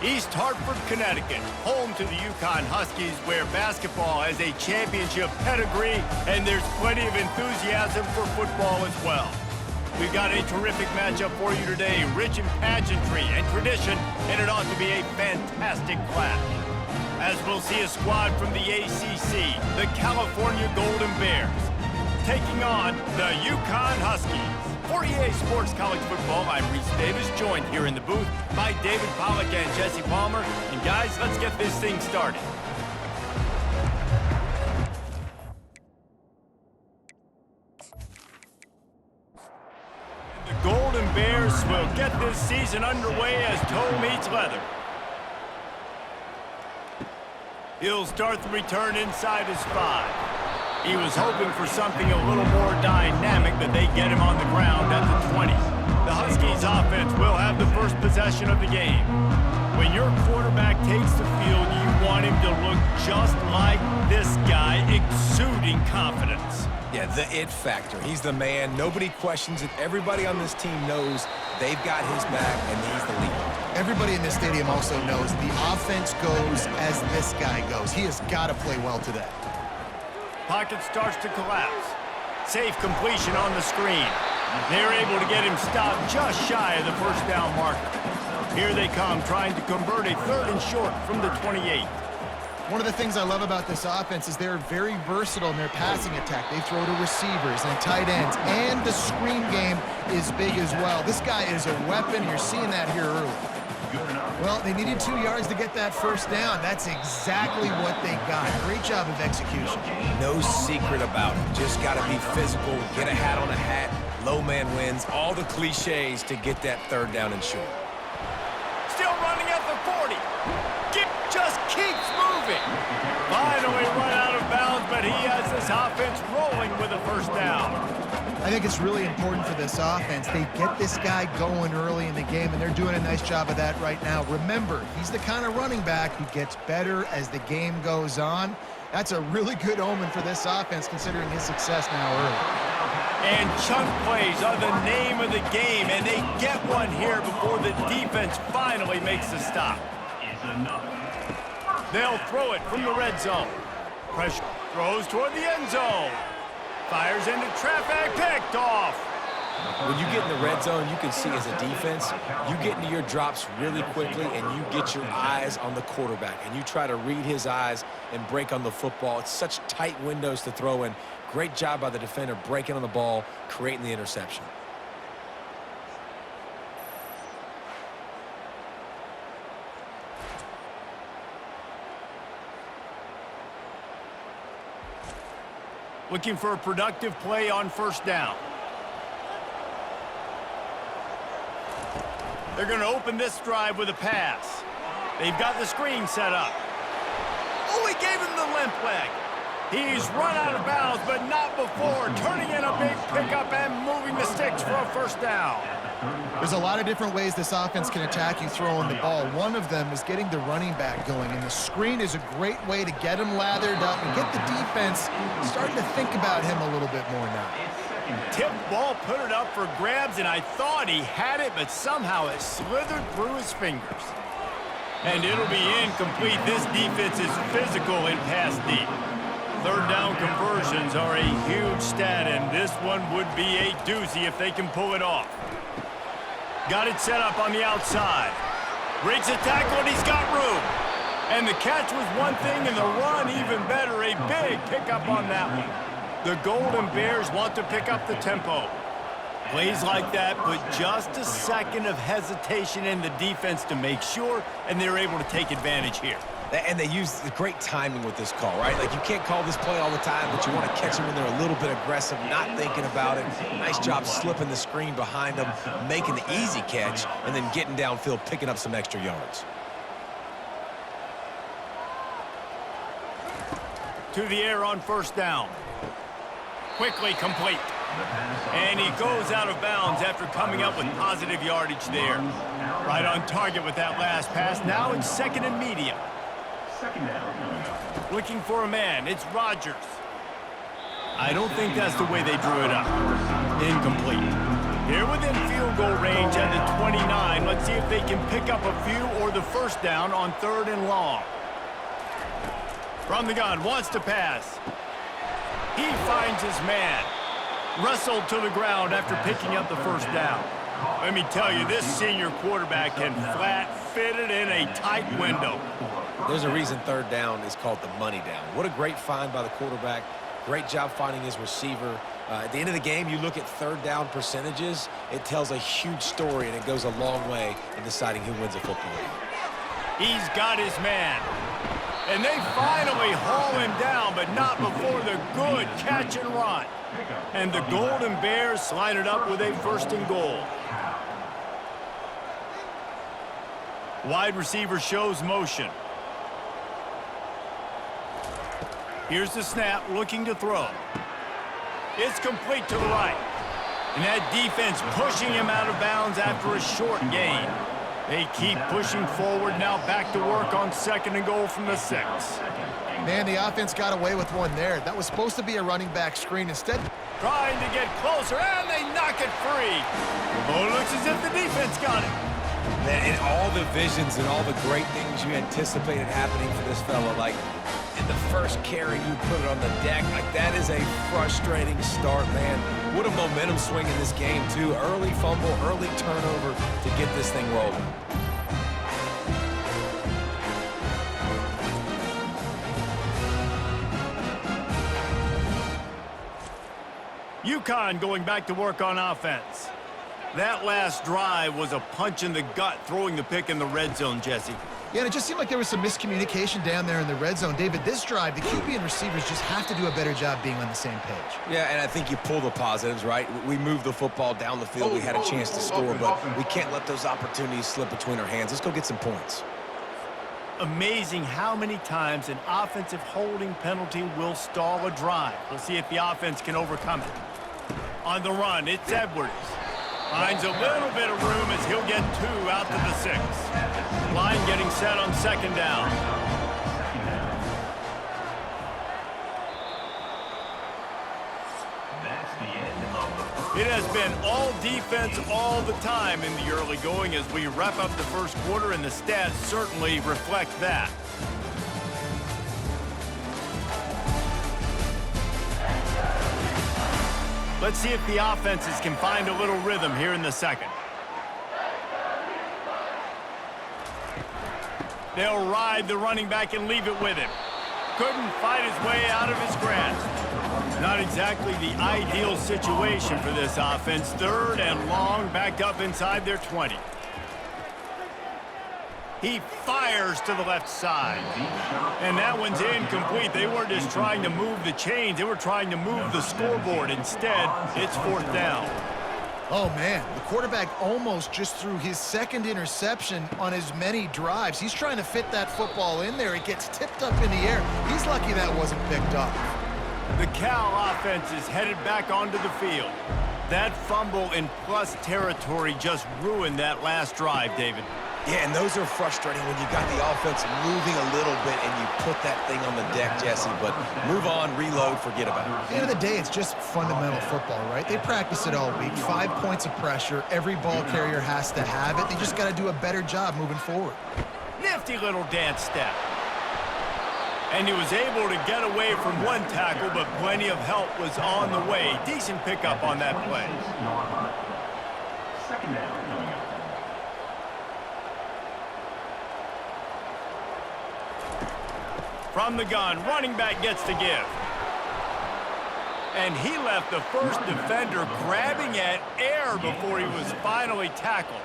East Hartford, Connecticut, home to the UCONN Huskies, where basketball has a championship pedigree, and there's plenty of enthusiasm for football as well. We've got a terrific matchup for you today, rich in pageantry and tradition, and it ought to be a fantastic clash. As we'll see a squad from the ACC, the California Golden Bears, taking on the UCONN Huskies. For EA Sports College Football, I'm Reese Davis, joined here in the booth by David Pollack and Jesse Palmer. And guys, let's get this thing started. And the Golden Bears will get this season underway as toe meets leather. He'll start the return inside his 5. He was hoping for something a little more dynamic, but they get him on the ground at the 20. The Huskies offense will have the first possession of the game. When your quarterback takes the field, you want him to look just like this guy, exuding confidence. Yeah, the it factor. He's the man. Nobody questions it. Everybody on this team knows they've got his back, and he's the leader. Everybody in this stadium also knows the offense goes as this guy goes. He has got to play well today. Pocket starts to collapse. Safe completion on the screen. They're able to get him stopped just shy of the first down marker. Here they come, trying to convert a 3rd and short from the 28. One of the things I love about this offense is they're very versatile in their passing attack. They throw to receivers and tight ends, and the screen game is big as well. This guy is a weapon. You're seeing that here early. Well, they needed 2 yards to get that first down. That's exactly what they got. Great job of execution. No secret about it. Just got to be physical, get a hat on a hat, low man wins, all the cliches to get that 3rd down and short. Still running at the 40. Just keeps moving. Finally run out of bounds, but he has this offense rolling with a first down. I think it's really important for this offense. They get this guy going early in the game, and they're doing a nice job of that right now. Remember, he's the kind of running back who gets better as the game goes on. That's a really good omen for this offense, considering his success now early. And chunk plays are the name of the game, and they get one here before the defense finally makes the stop. They'll throw it from the red zone. Pressure throws toward the end zone. Fires into traffic, picked off. When you get in the red zone, you can see as a defense, you get into your drops really quickly and you get your eyes on the quarterback and you try to read his eyes and break on the football. It's such tight windows to throw in. Great job by the defender breaking on the ball, creating the interception. Looking for a productive play on first down. They're going to open this drive with a pass. They've got the screen set up. Oh, he gave him the limp leg. He's run out of bounds, but not before turning in a big pickup and moving the sticks for a first down. There's a lot of different ways this offense can attack you throwing the ball. One of them is getting the running back going, and the screen is a great way to get him lathered up and get the defense starting to think about him a little bit more now. Tip ball, put it up for grabs, and I thought he had it, but somehow it slithered through his fingers. And it'll be incomplete. This defense is physical in pass deep. 3rd down conversions are a huge stat, and this one would be a doozy if they can pull it off. Got it set up on the outside. Breaks a tackle, and he's got room. And the catch was one thing, and the run even better. A big pickup on that one. The Golden Bears want to pick up the tempo. Plays like that put just a second of hesitation in the defense to make sure, and they're able to take advantage here. And they use the great timing with this call, right? Like, you can't call this play all the time, but you want to catch them when they're a little bit aggressive, not thinking about it. Nice job slipping the screen behind them, making the easy catch, and then getting downfield, picking up some extra yards. To the air on first down. Quickly complete. And he goes out of bounds after coming up with positive yardage there. Right on target with that last pass. Now it's 2nd and medium. Looking for a man. It's Rodgers. I don't think that's the way they drew it up. Incomplete. Here within field goal range at the 29. Let's see if they can pick up a few or the first down on 3rd and long. From the gun, wants to pass. He finds his man. Wrestled to the ground after picking up the first down. Let me tell you, this senior quarterback can flat fit it in a tight window. There's a reason 3rd down is called the money down. What a great find by the quarterback. Great job finding his receiver. At the end of the game, you look at 3rd down percentages. It tells a huge story, and it goes a long way in deciding who wins a football game. He's got his man. And they finally haul him down, but not before the good catch and run. And the Golden Bears slide it up with a 1st and goal. Wide receiver shows motion. Here's the snap, looking to throw. It's complete to the right. And that defense pushing him out of bounds after a short gain. They keep pushing forward, now back to work on 2nd and goal from the 6. Man, the offense got away with one there. That was supposed to be a running back screen. Instead, trying to get closer, and they knock it free. Oh, it looks as if the defense got it. Man, and all the visions and all the great things you anticipated happening for this fella, like in the first carry, you put it on the deck. Like, that is a frustrating start, man. What a momentum swing in this game, too. Early fumble, early turnover to get this thing rolling. UCONN going back to work on offense. That last drive was a punch in the gut, throwing the pick in the red zone, Jesse. yeah, and it just seemed like there was some miscommunication down there in the red zone. David, this drive, the QB and receivers just have to do a better job being on the same page. Yeah, and I think you pull the positives, right? We moved the football down the field. We had a chance to score, but we can't let those opportunities slip between our hands. Let's go get some points. Amazing how many times an offensive holding penalty will stall a drive. We'll see if the offense can overcome it. On the run, it's Edwards. Finds a little bit of room as he'll get 2 out to the 6. Line getting set on 2nd down. It has been all defense all the time in the early going as we wrap up the first quarter, and the stats certainly reflect that. Let's see if the offenses can find a little rhythm here in the 2nd. They'll ride the running back and leave it with him. Couldn't fight his way out of his grasp. Not exactly the ideal situation for this offense. 3rd and long, backed up inside their 20. He fires to the left side. And that one's incomplete. They weren't just trying to move the chains. They were trying to move the scoreboard. Instead, it's 4th down. Oh, man, the quarterback almost just threw his 2nd interception on as many drives. He's trying to fit that football in there. It gets tipped up in the air. He's lucky that wasn't picked up. The Cal offense is headed back onto the field. That fumble in plus territory just ruined that last drive, David. Yeah, and those are frustrating when you got the offense moving a little bit and you put that thing on the deck, Jesse. But move on, reload, forget about it. At the end of the day, it's just fundamental football, right? They practice it all week. 5 points of pressure. Every ball carrier has to have it. They just got to do a better job moving forward. Nifty little dance step. And he was able to get away from one tackle, but plenty of help was on the way. Decent pickup on that play. 2nd down coming up. From the gun, running back gets the give. And he left the first defender grabbing at air before he was finally tackled.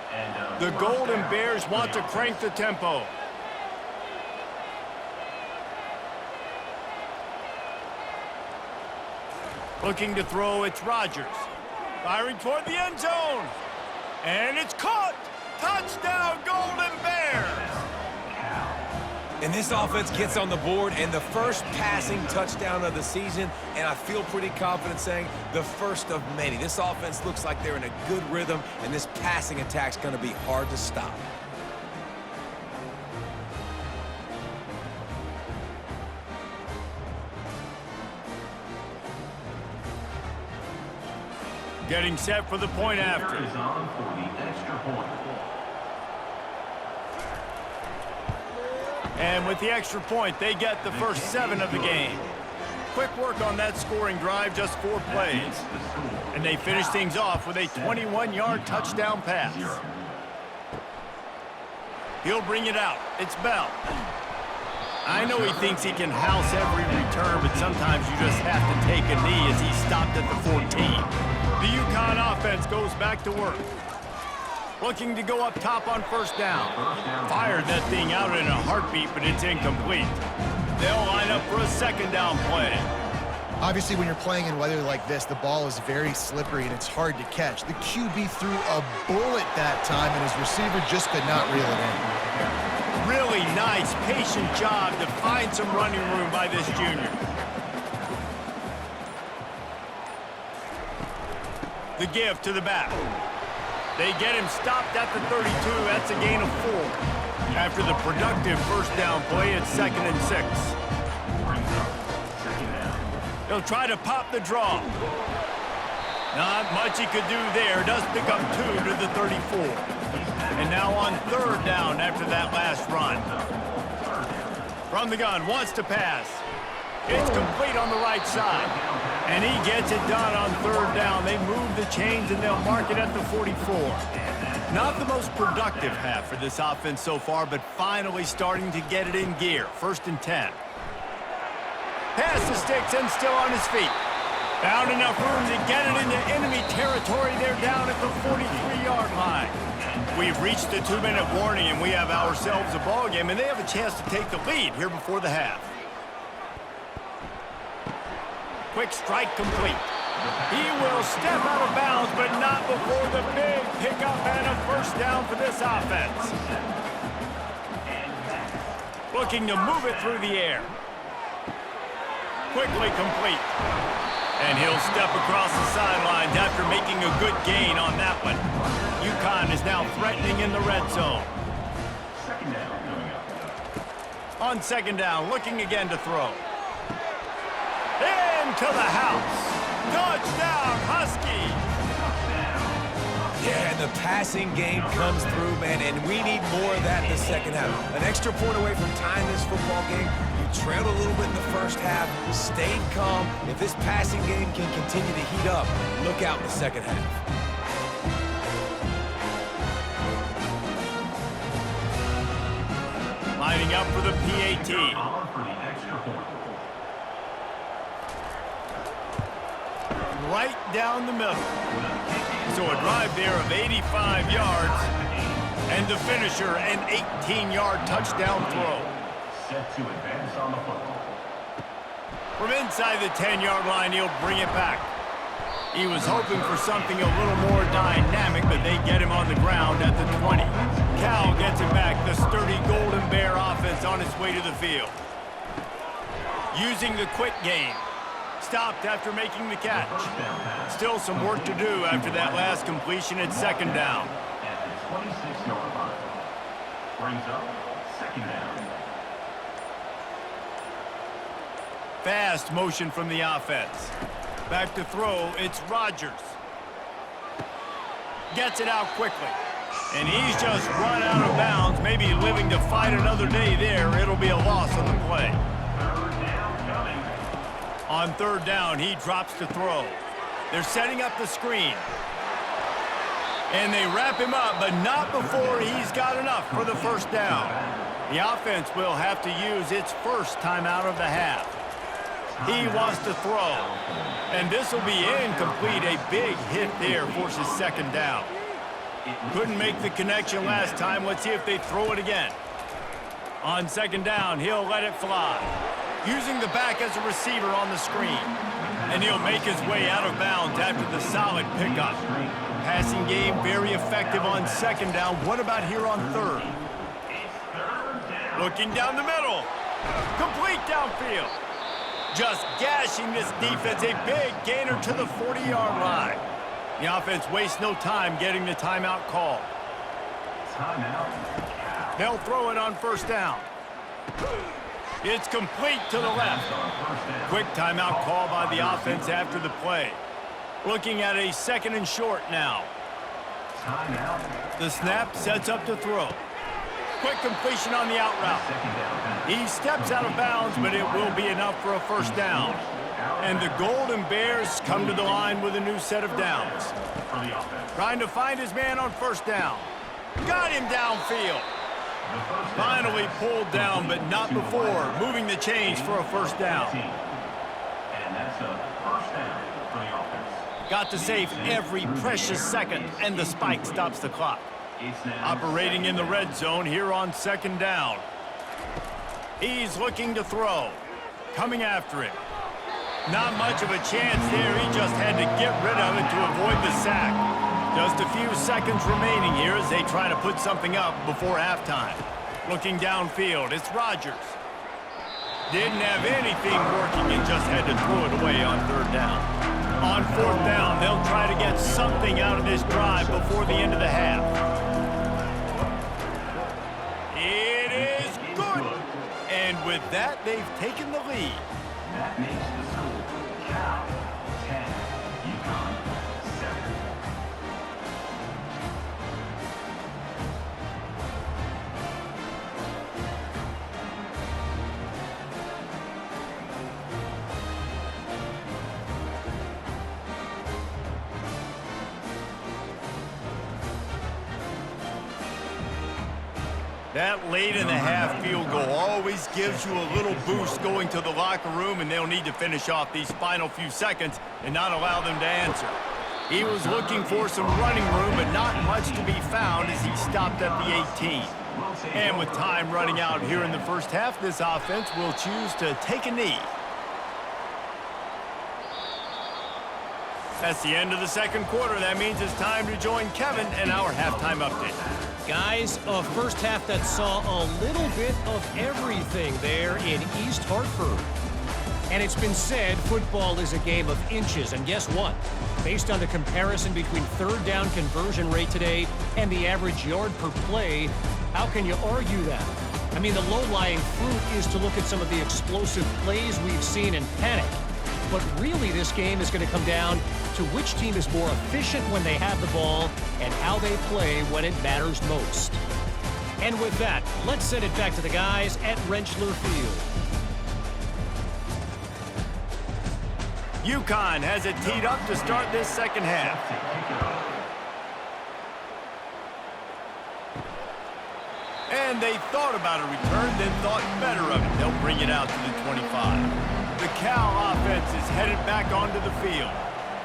The Golden Bears want to crank the tempo. Looking to throw, it's Rodgers. Firing toward the end zone. And it's caught. Touchdown, Golden Bears. And this offense gets on the board, and the first passing touchdown of the season, and I feel pretty confident saying the first of many. This offense looks like they're in a good rhythm, and this passing attack's going to be hard to stop. getting set for the point after. And with the extra point, they get the first 7 of the game. Quick work on that scoring drive, just 4 plays. And they finish things off with a 21-yard touchdown pass. He'll bring it out. It's Bell. I know he thinks he can house every return, but sometimes you just have to take a knee as he stopped at the 14. The UConn offense goes back to work. Looking to go up top on first down. Fired that thing out in a heartbeat, but it's incomplete. They'll line up for a second down play. Obviously, when you're playing in weather like this, the ball is very slippery and it's hard to catch. The QB threw a bullet that time, and his receiver just could not reel it in. Really nice, patient job to find some running room by this junior. The give to the back. They get him stopped at the 32. That's a gain of 4. After the productive first down play, it's 2nd and 6. He'll try to pop the draw. Not much he could do there. Does pick up 2 to the 34. And now on third down after that last run. From the gun, wants to pass. It's complete on the right side. And he gets it done on third down. They move the chains and they'll mark it at the 44. Not the most productive half for this offense so far, but finally starting to get it in gear. 1st and 10. Pass the sticks and still on his feet. Found enough room to get it into enemy territory. They're down at the 43-yard line. We've reached the 2-minute warning, and we have ourselves a ball game, and they have a chance to take the lead here before the half. Quick strike complete. He will step out of bounds, but not before the big pickup and a first down for this offense. Looking to move it through the air. Quickly complete. And he'll step across the sidelines after making a good gain on that one. UConn is now threatening in the red zone. On second down, looking again to throw. Into the house. Touchdown, Huskies. Yeah, and the passing game comes through, man, and we need more of that in the second half. An extra point away from tying this football game. You trailed a little bit in the first half, stayed calm. If this passing game can continue to heat up, look out in the second half. Lining up for the PAT. Right down the middle. So a drive there of 85 yards. And the finisher, an 18-yard touchdown throw. Set to advance on the football. From inside the 10-yard line, he'll bring it back. He was hoping for something a little more dynamic, but they get him on the ground at the 20. Cal gets it back. The sturdy Golden Bear offense on its way to the field. Using the quick game. Stopped after making the catch. Still some work to do after that last completion at second down. At the 26-yard line. Brings up second down. Fast motion from the offense. Back to throw, it's Rodgers. Gets it out quickly. And he's just run out of bounds, maybe living to fight another day there. It'll be a loss on the play. On third down, he drops to throw. They're setting up the screen. And they wrap him up, but not before he's got enough for the first down. The offense will have to use its first timeout of the half. He wants to throw. And this will be incomplete. A big hit there forces second down. Couldn't make the connection last time. Let's see if they throw it again. On second down, he'll let it fly. Using the back as a receiver on the screen. And he'll make his way out of bounds after the solid pickup. Passing game very effective on second down. What about here on third? Looking down the middle. Complete downfield. Just gashing this defense. A big gainer to the 40-yard line. The offense wastes no time getting the timeout called. Timeout. They'll throw it on first down. It's complete to the left. Quick timeout call by the offense after the play. Looking at a 2nd and short now. The snap sets up to throw. Quick completion on the out route. He steps out of bounds, but it will be enough for a 1st down. And the Golden Bears come to the line with a new set of downs. Trying to find his man on 1st down. Got him downfield. Finally pulled down, but not before moving the chains for a 1st down. And that's a 1st down for the offense. Got to save every precious second, and the spike stops the clock. Operating in the red zone here on 2nd down. He's looking to throw. Coming after him. Not much of a chance there. He just had to get rid of it to avoid the sack. Just a few seconds remaining here as they try to put something up before halftime. Looking downfield, it's Rodgers. Didn't have anything working and just had to throw it away on 3rd down. On 4th down, they'll try to get something out of this drive before the end of the half. It is good. And with that, they've taken the lead. That makes the score Cal 10, UConn 7. That late in the half field goal always gives you a little boost going to the locker room, and they'll need to finish off these final few seconds and not allow them to answer. He was looking for some running room, but not much to be found as he stopped at the 18. And with time running out here in the 1st half, this offense will choose to take a knee. That's the end of the 2nd quarter. That means it's time to join Kevin and our halftime update. Guys, a 1st half that saw a little bit of everything there in East Hartford. And it's been said football is a game of inches. And guess what? Based on the comparison between 3rd down conversion rate today and the average yard per play, how can you argue that? I mean, the low-lying fruit is to look at some of the explosive plays we've seen in panic. But really, this game is going to come down to which team is more efficient when they have the ball and how they play when it matters most. And with that, let's send it back to the guys at Rentschler Field. UConn has it teed up to start this 2nd half. And they thought about a return, then thought better of it. They'll bring it out to the 25. The Cal offense is headed back onto the field.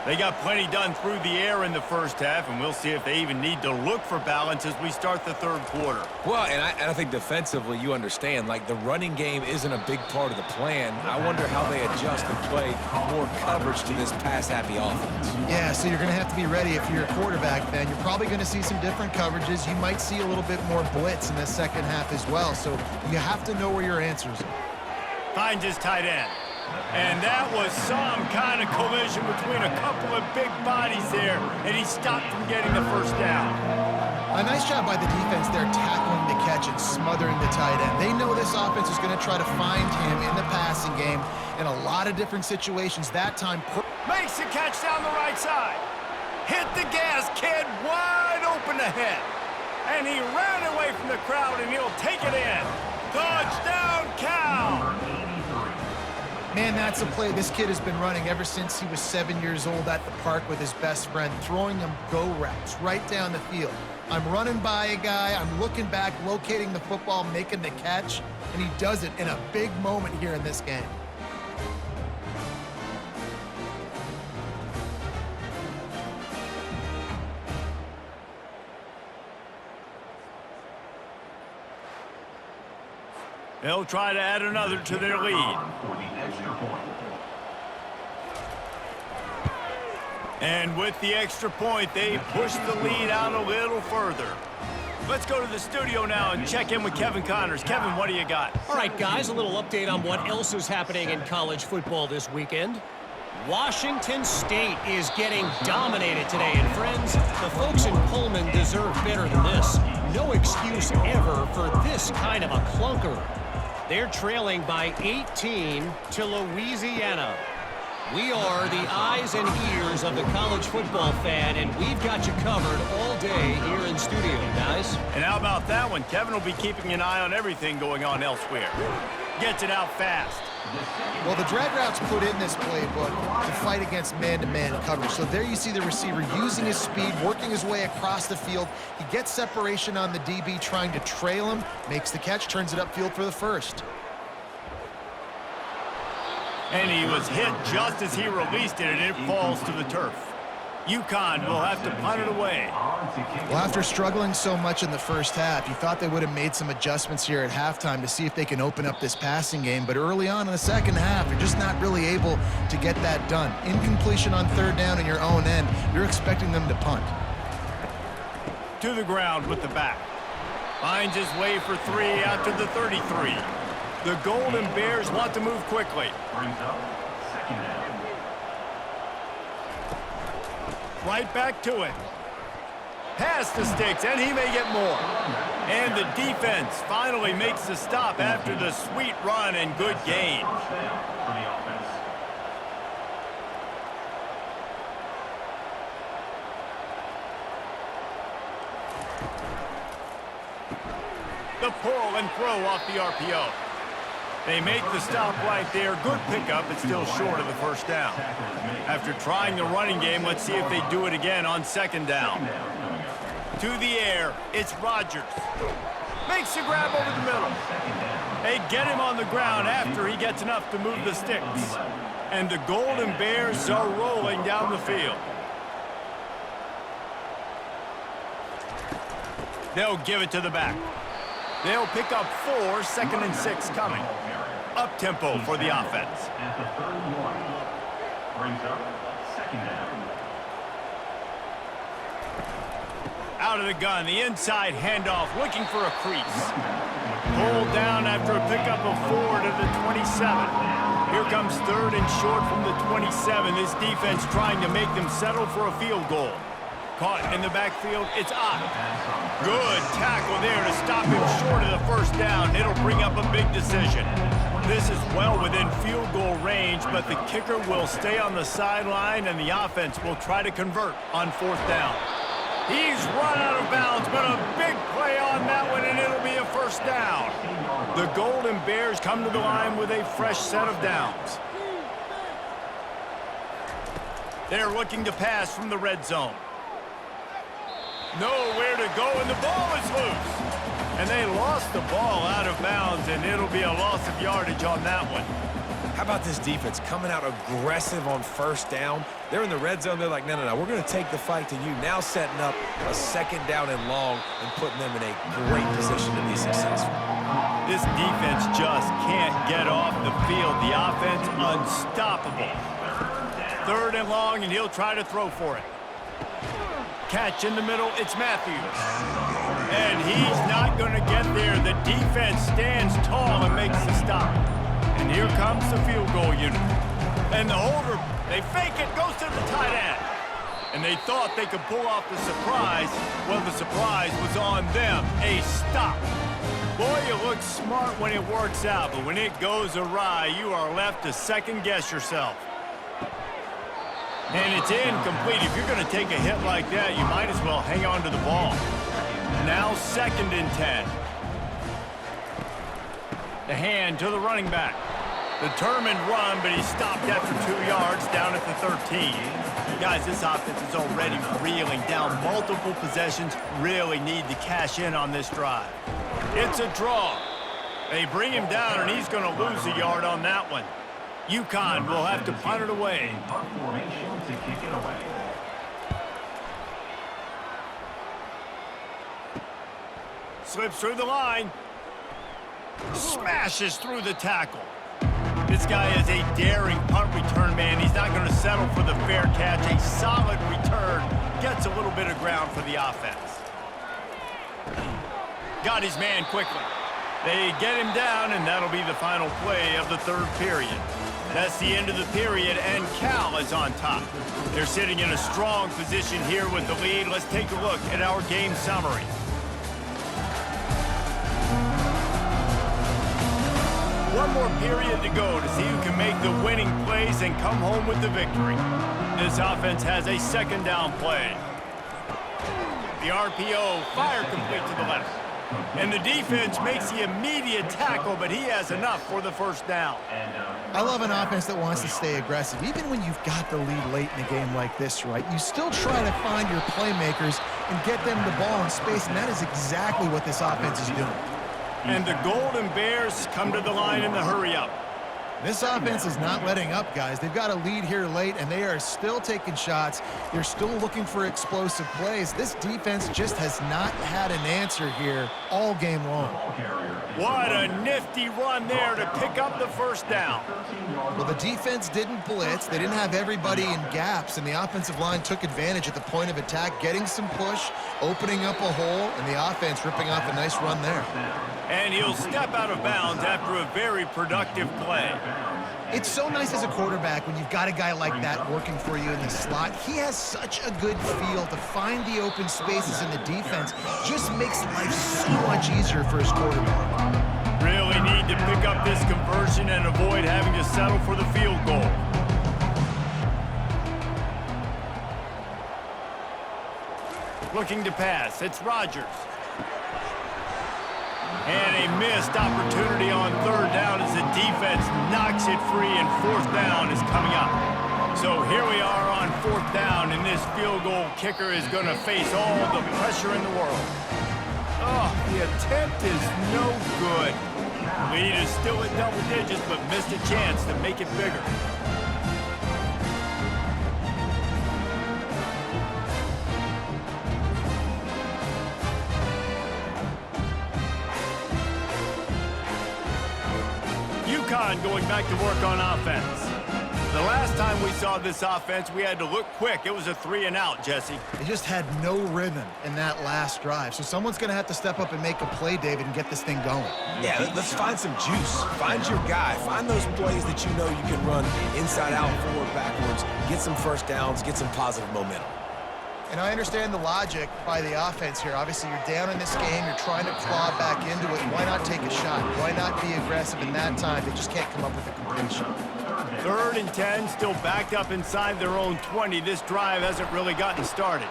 They got plenty done through the air in the 1st half, and we'll see if they even need to look for balance as we start the 3rd quarter. Well, and I think defensively, you understand, like, the running game isn't a big part of the plan. I wonder how they adjust and play more coverage to this pass-happy offense. Yeah, so you're going to have to be ready if you're a quarterback, then. You're probably going to see some different coverages. You might see a little bit more blitz in the 2nd half as well, so you have to know where your answers are. Finds his tight end. And that was some kind of collision between a couple of big bodies there, and he stopped from getting the 1st down. A nice job by the defense there, tackling the catch and smothering the tight end. They know this offense is going to try to find him in the passing game in a lot of different situations. That time, makes the catch down the right side. Hit the gas, kid, wide open ahead. And he ran away from the crowd, and he'll take it in. Touchdown, Cal! Man, that's a play this kid has been running ever since he was 7 years old at the park with his best friend, throwing him go routes right down the field. I'm running by a guy, I'm looking back, locating the football, making the catch, and he does it in a big moment here in this game. They'll try to add another to their lead. And with the extra point, they push the lead out a little further. Let's go to the studio now and check in with Kevin Connors. Kevin, what do you got? All right, guys, a little update on what else is happening in college football this weekend. Washington State is getting dominated today. And friends, the folks in Pullman deserve better than this. No excuse ever for this kind of a clunker. They're trailing by 18 to Louisiana. We are the eyes and ears of the college football fan, and we've got you covered all day here in studio, guys. And how about that one? Kevin will be keeping an eye on everything going on elsewhere. Gets it out fast. Well, the drag routes put in this playbook to fight against man-to-man coverage. So there you see the receiver using his speed, working his way across the field. He gets separation on the DB, trying to trail him, makes the catch, turns it upfield for the first. And he was hit just as he released it, and it falls to the turf. UConn will have to punt it away. Well, after struggling so much in the first half, you thought they would have made some adjustments here at halftime to see if they can open up this passing game. But early on in the second half, you're just not really able to get that done. Incompletion on third down in your own end, you're expecting them to punt. To the ground with the back. Finds his way for 3 out to the 33. The Golden Bears want to move quickly. Brings up second down. Right back to it. Past the sticks, and he may get more. And the defense finally makes the stop after the sweet run and good gain. First down for the offense. The pull and throw off the RPO. They make the stop right there. Good pickup, but still short of the first down. After trying the running game, let's see if they do it again on second down. To the air, it's Rodgers. Makes the grab over the middle. They get him on the ground after he gets enough to move the sticks. And the Golden Bears are rolling down the field. They'll give it to the back. They'll pick up 4, 2nd and 6 coming. Up-tempo for the offense. At the 31. Brings up second down. Out of the gun, the inside handoff, looking for a crease. Pulled down after a pickup of 4 to the 27. Here comes 3rd and short from the 27. This defense trying to make them settle for a field goal. Caught in the backfield, it's Ott. Good tackle there to stop him short of the first down. It'll bring up a big decision. This is well within field goal range, but the kicker will stay on the sideline, and the offense will try to convert on 4th down. He's run out of bounds, but a big play on that one, and it'll be a first down. The Golden Bears come to the line with a fresh set of downs. They're looking to pass from the red zone. Nowhere to go, and the ball is loose. And they lost the ball out of bounds, and it'll be a loss of yardage on that one. How about this defense coming out aggressive on first down? They're in the red zone. They're like, no, we're going to take the fight to you. Now setting up a second down and long and putting them in a great position to be successful. This defense just can't get off the field. The offense unstoppable. 3rd and long, and he'll try to throw for it. Catch in the middle, it's Matthews. And he's not going to get there. The defense stands tall and makes the stop. And here comes the field goal unit. And the holder, they fake it, goes to the tight end. And they thought they could pull off the surprise. Well, the surprise was on them, a stop. Boy, you look smart when it works out, but when it goes awry, you are left to second-guess yourself. And it's incomplete. If you're going to take a hit like that, you might as well hang on to the ball. Now 2nd and 10. The hand to the running back. Determined run, but he stopped after 2 yards down at the 13. Guys, this offense is already reeling down multiple possessions. Really need to cash in on this drive. It's a draw. They bring him down, and he's going to lose a yard on that one. UConn will have to punt it away. Punt formation to kick it away. Slips through the line. Smashes through the tackle. This guy is a daring punt return man. He's not going to settle for the fair catch. A solid return. Gets a little bit of ground for the offense. Got his man quickly. They get him down, and that'll be the final play of the 3rd period. That's the end of the period, and Cal is on top. They're sitting in a strong position here with the lead. Let's take a look at our game summary. one more period to go to see who can make the winning plays and come home with the victory. This offense has a second down play. The RPO, fire complete to the left. And the defense makes the immediate tackle, but he has enough for the first down. I love an offense that wants to stay aggressive. Even when you've got the lead late in a game like this, right, you still try to find your playmakers and get them the ball in space, and that is exactly what this offense is doing. And the Golden Bears come to the line in the hurry-up. This offense is not letting up, guys. They've got a lead here late, and they are still taking shots. They're still looking for explosive plays. This defense just has not had an answer here all game long. What a nifty run there to pick up the first down. Well, the defense didn't blitz. They didn't have everybody in gaps, and the offensive line took advantage at the point of attack, getting some push, opening up a hole, and the offense ripping off a nice run there. And he'll step out of bounds after a very productive play. It's so nice as a quarterback when you've got a guy like that working for you in the slot. He has such a good feel to find the open spaces in the defense. Just makes life so much easier for his quarterback. Really need to pick up this conversion and avoid having to settle for the field goal. Looking to pass, it's Rodgers. And a missed opportunity on third down as the defense knocks it free, and fourth down is coming up. So here we are on fourth down, and this field goal kicker is going to face all the pressure in the world. Oh, the attempt is no good. Lead is still at double digits, but missed a chance to make it bigger. UConn going back to work on offense. The last time we saw this offense, we had to look quick. It was a 3-and-out, Jesse. They just had no rhythm in that last drive. So someone's going to have to step up and make a play, David, and get this thing going. Yeah, let's find some juice. Find your guy. Find those plays that you know you can run inside out, forward, backwards, get some first downs, get some positive momentum. And I understand the logic by the offense here. Obviously, you're down in this game. You're trying to claw back into it. Why not take a shot? Why not be aggressive in that time? They just can't come up with a completion. 3rd and 10, still backed up inside their own 20. This drive hasn't really gotten started.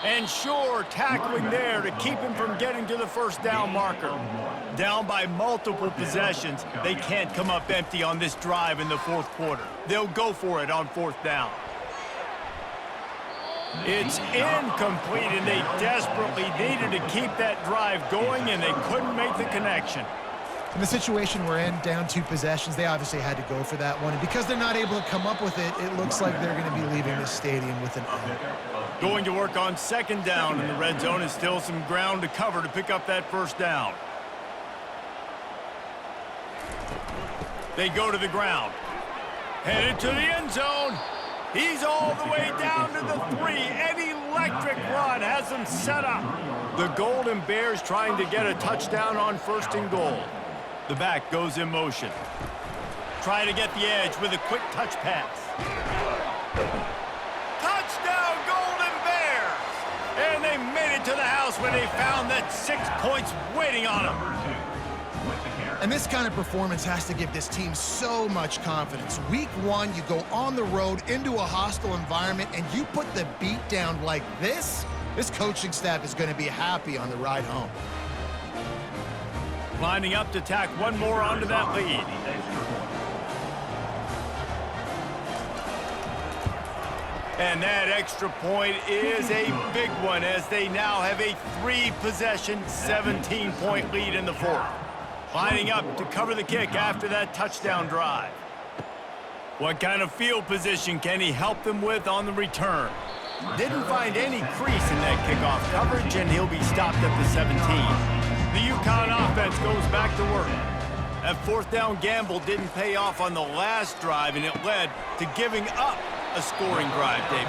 And sure, tackling there to keep him from getting to the first down marker. Down by multiple possessions, they can't come up empty on this drive in the fourth quarter. They'll go for it on fourth down. It's incomplete, and they desperately needed to keep that drive going, and they couldn't make the connection. In the situation we're in, down 2 possessions, they obviously had to go for that one. And because they're not able to come up with it, it looks like they're going to be leaving the stadium with an L. Going to work on second down in the red zone, and still some ground to cover to pick up that first down. They go to the ground. Headed to the end zone. He's all the way down to the 3. An electric run has him set up. The Golden Bears trying to get a touchdown on 1st and goal. The back goes in motion. Trying to get the edge with a quick touch pass. Touchdown, Golden Bears! And they made it to the house when they found that 6 points waiting on them. And this kind of performance has to give this team so much confidence. Week 1, you go on the road into a hostile environment, and you put the beat down like this, this coaching staff is going to be happy on the ride home. Lining up to tack one more onto that lead. And that extra point is a big one, as they now have a 3-possession, 17-point lead in the fourth. Lining up to cover the kick after that touchdown drive. What kind of field position can he help them with on the return? Didn't find any crease in that kickoff coverage, and he'll be stopped at the 17. The UConn offense goes back to work. That fourth down gamble didn't pay off on the last drive, and it led to giving up a scoring drive, David.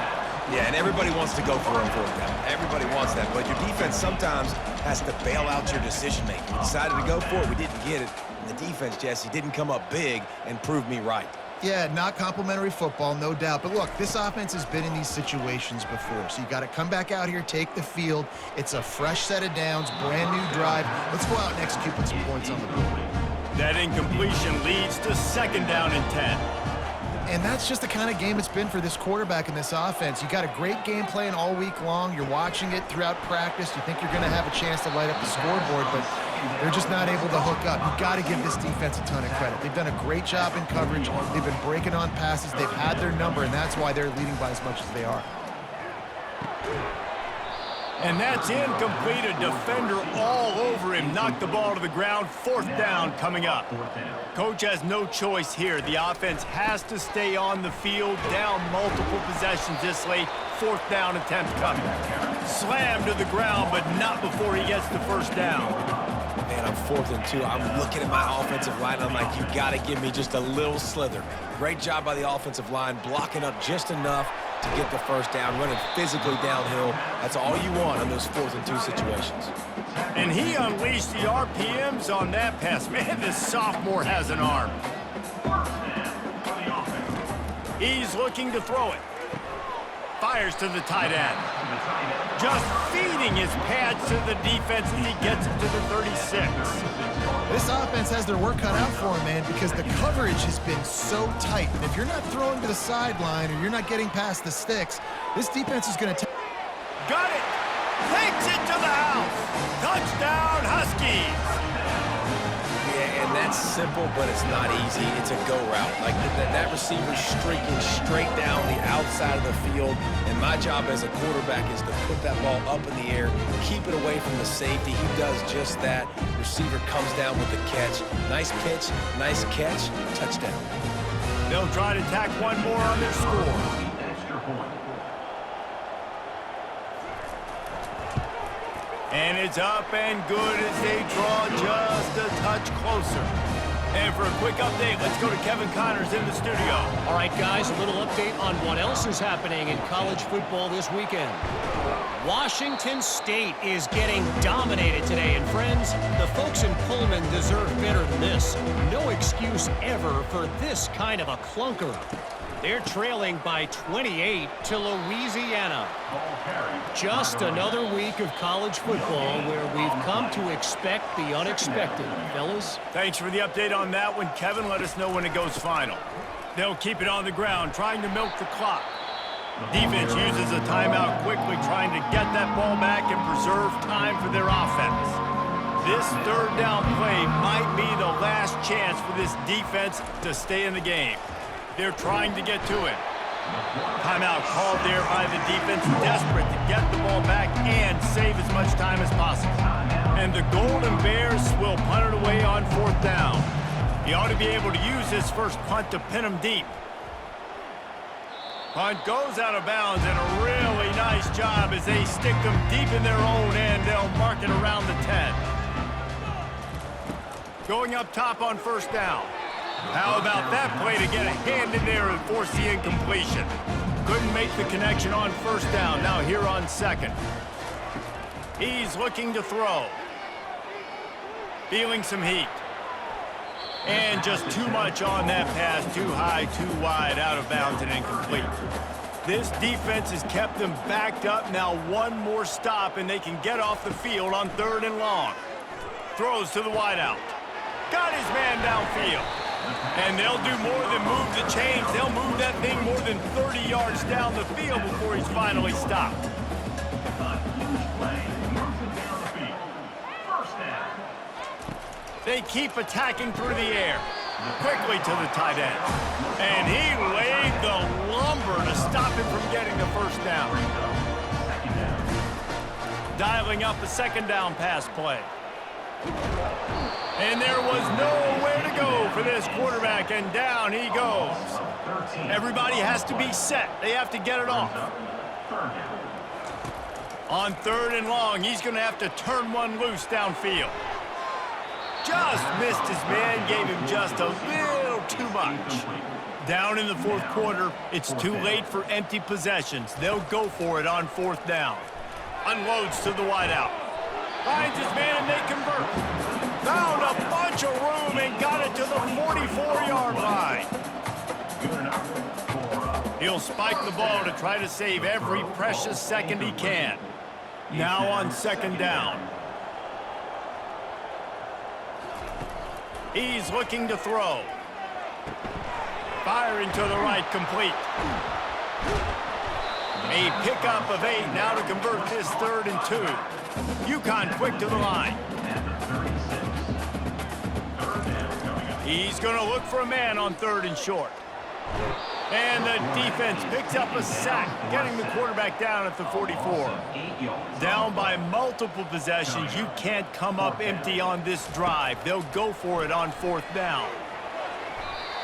Yeah, and everybody wants to go for a fourth down. Everybody wants that, but your defense sometimes has to bail out your decision-making. We decided to go for it. We didn't get it. And the defense, Jesse, didn't come up big and prove me right. Yeah, not complimentary football, no doubt. But look, this offense has been in these situations before. So you got to come back out here, take the field. It's a fresh set of downs, brand new drive. Let's go out and execute, put some points on the board. That incompletion leads to 2nd down and 10. And that's just the kind of game it's been for this quarterback in this offense. You got a great game plan all week long. You're watching it throughout practice. You think you're going to have a chance to light up the scoreboard, but they're just not able to hook up. You've got to give this defense a ton of credit. They've done a great job in coverage. They've been breaking on passes. They've had their number, and that's why they're leading by as much as they are. And that's incomplete. A defender all over him. Knocked the ball to the ground. 4th down coming up. Coach has no choice here. The offense has to stay on the field, down multiple possessions this late. 4th down attempt coming. Slammed to the ground, but not before he gets the 1st down. Man, I'm 4th and 2. I'm looking at my offensive line. I'm like, you got to give me just a little slither. Great job by the offensive line, blocking up just enough to get the 1st down, running physically downhill. That's all you want in those 4th and 2 situations. And he unleashed the RPMs on that pass. Man, this sophomore has an arm. He's looking to throw it. Fires to the tight end. Just feeding his pads to the defense, and he gets it to the 36. This offense has their work cut out for them, man, because the coverage has been so tight. And if you're not throwing to the sideline or you're not getting past the sticks, this defense is going to take. Got it! Takes it to the house! Touchdown, Huskies! Yeah, and that's simple, but it's not easy. It's a go route. Like that receiver's streaking straight down the outside of the field, and my job as a quarterback is to put that ball up in the air, keep it away from the safety. He does just that. Receiver comes down with the catch. Nice pitch, nice catch, touchdown. They'll try to tack one more on their score. Extra point. And it's up and good as they draw just a touch closer. And for a quick update, let's go to Kevin Connors in the studio. All right, guys, a little update on what else is happening in college football this weekend. Washington State is getting dominated today, and friends, the folks in Pullman deserve better than this. No excuse ever for this kind of a clunker. They're trailing by 28 to Louisiana. Just another week of college football where we've come to expect the unexpected, fellas. Thanks for the update on that one, Kevin. Let us know when it goes final. They'll keep it on the ground, trying to milk the clock. Defense uses a timeout quickly, trying to get that ball back and preserve time for their offense. This 3rd down play might be the last chance for this defense to stay in the game. They're trying to get to it. Timeout called there by the defense, desperate to get the ball back and save as much time as possible. And the Golden Bears will punt it away on 4th down. He ought to be able to use his first punt to pin him deep. Punt goes out of bounds, and a really nice job as they stick them deep in their own end. They'll mark it around the 10. Going up top on 1st down. How about that play to get a hand in there and force the incompletion? Couldn't make the connection on 1st down. Now here on 2nd. He's looking to throw. Feeling some heat. And just too much on that pass. Too high, too wide, out of bounds and incomplete. This defense has kept them backed up. Now one more stop and they can get off the field on 3rd and long. Throws to the wideout. Got his man downfield. And they'll do more than move the chains. They'll move that thing more than 30 yards down the field before he's finally stopped. They keep attacking through the air. Quickly to the tight end. And he laid the lumber to stop him from getting the 1st down. Dialing up a 2nd down pass play. And there was nowhere to go for this quarterback, and down he goes. Everybody has to be set. They have to get it off. On 3rd and long, he's going to have to turn one loose downfield. Just missed his man, gave him just a little too much. Down in the 4th quarter, it's too late for empty possessions. They'll go for it on 4th down. Unloads to the wideout. Finds his man and they convert. Found a bunch of room and got it to the 44-yard line. He'll spike the ball to try to save every precious second he can. Now on 2nd down. He's looking to throw. Firing to the right, complete. A pickup of 8 now to convert this 3rd and 2. UConn quick to the line. He's going to look for a man on 3rd and short. And the defense picks up a sack, getting the quarterback down at the 44. Down by multiple possessions. You can't come up empty on this drive. They'll go for it on 4th down.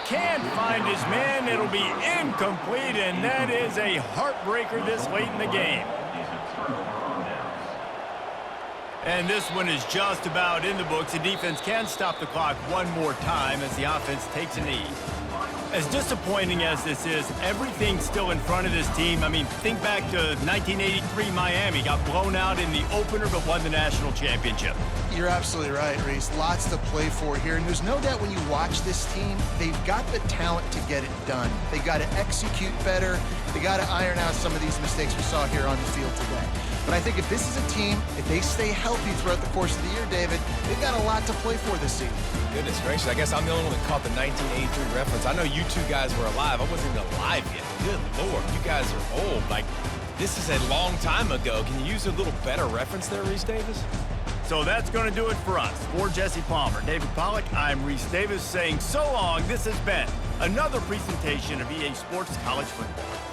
Can't find his man. It'll be incomplete, and that is a heartbreaker this late in the game. And this one is just about in the books. The defense can stop the clock one more time as the offense takes a knee. As disappointing as this is, everything's still in front of this team. I mean, think back to 1983 Miami. Got blown out in the opener but won the national championship. You're absolutely right, Reese. Lots to play for here. And there's no doubt when you watch this team, they've got the talent to get it done. They got to execute better. They got to iron out some of these mistakes we saw here on the field today. But I think if this is a team, if they stay healthy throughout the course of the year, David, they've got a lot to play for this season. Goodness gracious, I guess I'm the only one that caught the 1983 reference. I know you two guys were alive. I wasn't even alive yet. Good Lord, you guys are old. Like, this is a long time ago. Can you use a little better reference there, Reese Davis? So that's going to do it for us. For Jesse Palmer, David Pollack, I'm Reese Davis saying so long. This has been another presentation of EA Sports College Football.